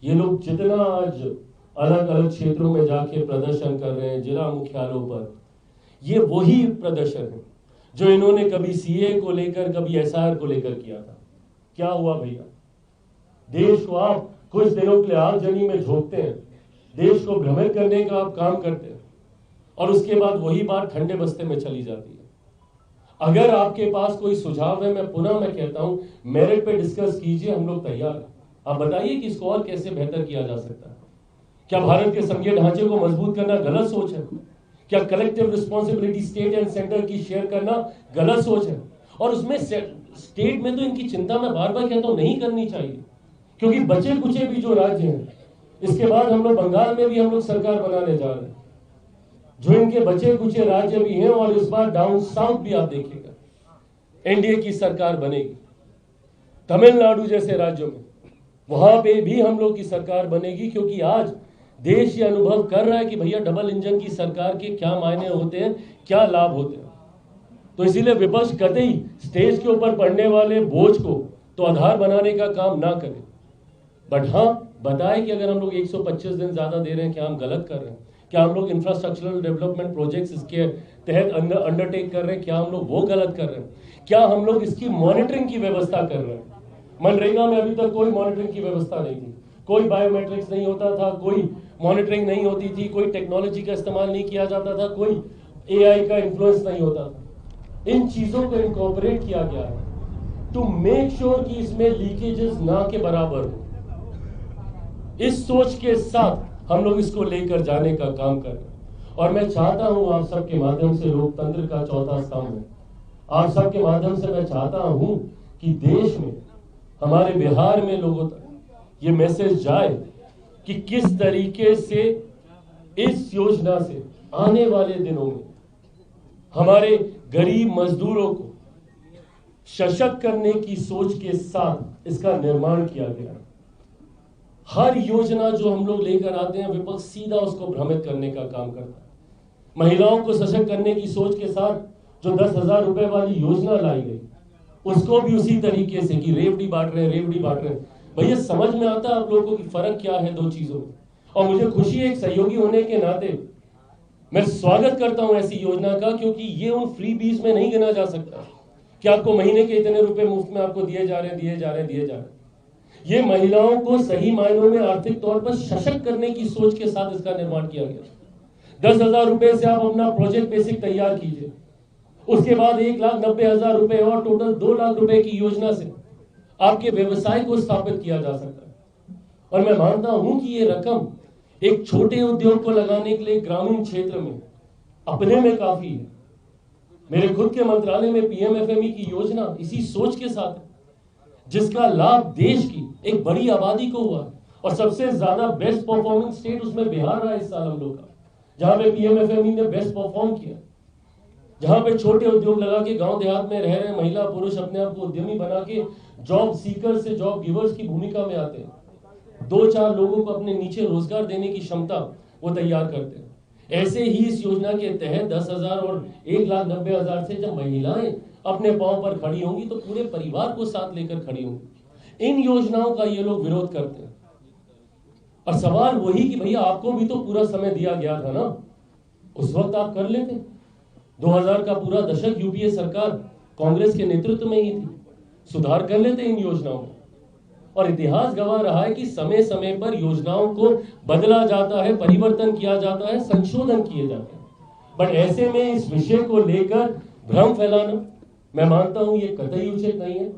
ये लोग जितना आज अलग अलग क्षेत्रों में जाके प्रदर्शन कर रहे हैं जिला मुख्यालयों पर, ये वही प्रदर्शन है जो इन्होंने कभी सीए को लेकर कभी एसआर को लेकर किया था। क्या हुआ भैया? देश को आप कुछ दिनों के लिए आगजनी में झोंकते हैं, देश को भ्रमित करने का आप काम करते हैं और उसके बाद वही बात ठंडे बस्ते में चली जाती है। अगर आपके पास कोई सुझाव है, मैं कहता हूं मेरिट पे डिस्कस कीजिए, हम लोग तैयार हैं। आप बताइए कि इसको और कैसे बेहतर किया जा सकता है। क्या भारत के संघीय ढांचे को मजबूत करना गलत सोच है? क्या collective responsibility state and centre की शेयर करना गलत सोच है? और उसमें स्टेट में तो इनकी चिंता मैं बार बार कहता हूं नहीं करनी चाहिए, क्योंकि बचे कुचे भी जो राज्य हैं, इसके बाद हम लोग बंगाल में भी हम लोग सरकार बनाने जा रहे हैं, जो इनके बचे कुचे राज्य भी हैं, और इस बार डाउन साउथ भी आप देखिएगा एनडीए की सरकार बनेगी। तमिलनाडु जैसे राज्यों में वहां पे भी हम लोग की सरकार बनेगी, क्योंकि आज देश ये अनुभव कर रहा है कि भैया डबल इंजन की सरकार के क्या मायने होते हैं, क्या लाभ होते हैं। तो इसीलिए विपक्ष कतई स्टेज के ऊपर पड़ने वाले बोझ को तो आधार बनाने का काम ना करे, बट हाँ बताए कि अगर हम लोग 125 दिन ज्यादा दे रहे हैं, क्या हम गलत कर रहे हैं? क्या हम लोग इंफ्रास्ट्रक्चरल डेवलपमेंट प्रोजेक्ट्स इसके तहत अंडरटेक कर रहे हैं, क्या हम लोग वो गलत कर रहे हैं? क्या हम लोग इसकी मॉनिटरिंग की व्यवस्था कर रहे हैं? मनरेगा में अभी तक कोई मॉनिटरिंग की व्यवस्था नहीं थी, कोई बायोमेट्रिक्स नहीं होता था, कोई मॉनिटरिंग नहीं होती थी, कोई टेक्नोलॉजी का इस्तेमाल नहीं किया जाता था, कोई एआई का इन्फ्लुएंस नहीं होता था। इन चीजों को इनकॉर्पोरेट किया गया है टू मेक श्योर कि इसमें लीकेजेस ना के बराबर हो। इस सोच के साथ हम लोग इसको लेकर जाने का काम कर रहे हैं। और मैं चाहता हूं आप सबके माध्यम से, लोकतंत्र का चौथा स्तंभ है, आप सबके माध्यम से मैं चाहता हूं कि देश में, हमारे बिहार में लोगों तक ये मैसेज जाए कि किस तरीके से इस योजना से आने वाले दिनों में हमारे गरीब मजदूरों को सशक्त करने की सोच के साथ इसका निर्माण किया गया। हर योजना जो हम लोग लेकर आते हैं, विपक्ष सीधा उसको भ्रमित करने का काम करता है। महिलाओं को सशक्त करने की सोच के साथ जो 10,000 रुपए वाली योजना लाई गई, उसको भी उसी तरीके से कि रेवड़ी बांट रहे हैं। भैया समझ में आता है आप लोगों को कि फर्क क्या है दो चीजों में? और मुझे खुशी है एक सहयोगी होने के नाते मैं स्वागत करता हूं ऐसी योजना का, क्योंकि ये उन फ्री बीज में नहीं गिना जा सकता कि आपको महीने के इतने रुपए मुफ्त में आपको दिए जा रहे हैं। ये महिलाओं को सही मायनों में आर्थिक तौर पर सशक्त करने की सोच के साथ इसका निर्माण किया गया। 10,000 रुपए से आप अपना प्रोजेक्ट बेसिक तैयार कीजिए, उसके बाद 1,90,000 रुपए और टोटल 2 लाख रुपए की योजना से आपके व्यवसाय को स्थापित किया जा सकता है। और मैं मानता हूं कि ये रकम एक छोटे उद्योग को लगाने के लिए ग्रामीण क्षेत्र में अपने में काफी है। मेरे खुद के मंत्रालय में पीएमएफएमई की योजना इसी सोच के साथ है, जिसका लाभ देश की एक बड़ी आबादी को हुआ, और सबसे ज्यादा बेस्ट परफॉर्मिंग स्टेट उसमें बिहार रहा इस साल हम लोग का, जहां पे पीएमएफएमई ने बेस्ट परफॉर्म किया, जहां पे छोटे उद्योग लगा के गांव देहात में रह रहे महिला पुरुष अपने आप को उद्यमी बना के जॉब सीकर से जॉब गिवर्स की भूमिका में आते हैं, 2-4 लोगों को अपने नीचे रोजगार देने की क्षमता वो तैयार करते हैं। ऐसे ही इस योजना के तहत 10,000 और 1,90,000 से जब महिलाएं अपने पांव पर खड़ी होंगी तो पूरे परिवार को साथ लेकर खड़ी होंगी। इन योजनाओं का ये लोग विरोध करते हैं, और सवाल वही कि भैया आपको भी तो पूरा समय दिया गया था ना, उस वक्त आप कर लेते। 2000 का पूरा दशक यूपीए सरकार कांग्रेस के नेतृत्व में ही थी, सुधार कर लेते इन योजनाओं में। और इतिहास गवाह रहा है कि समय समय पर योजनाओं को बदला जाता है, परिवर्तन किया जाता है, संशोधन किए जाते हैं। बट ऐसे में इस विषय को लेकर भ्रम फैलाना, मैं मानता हूं ये कतई उचित नहीं है।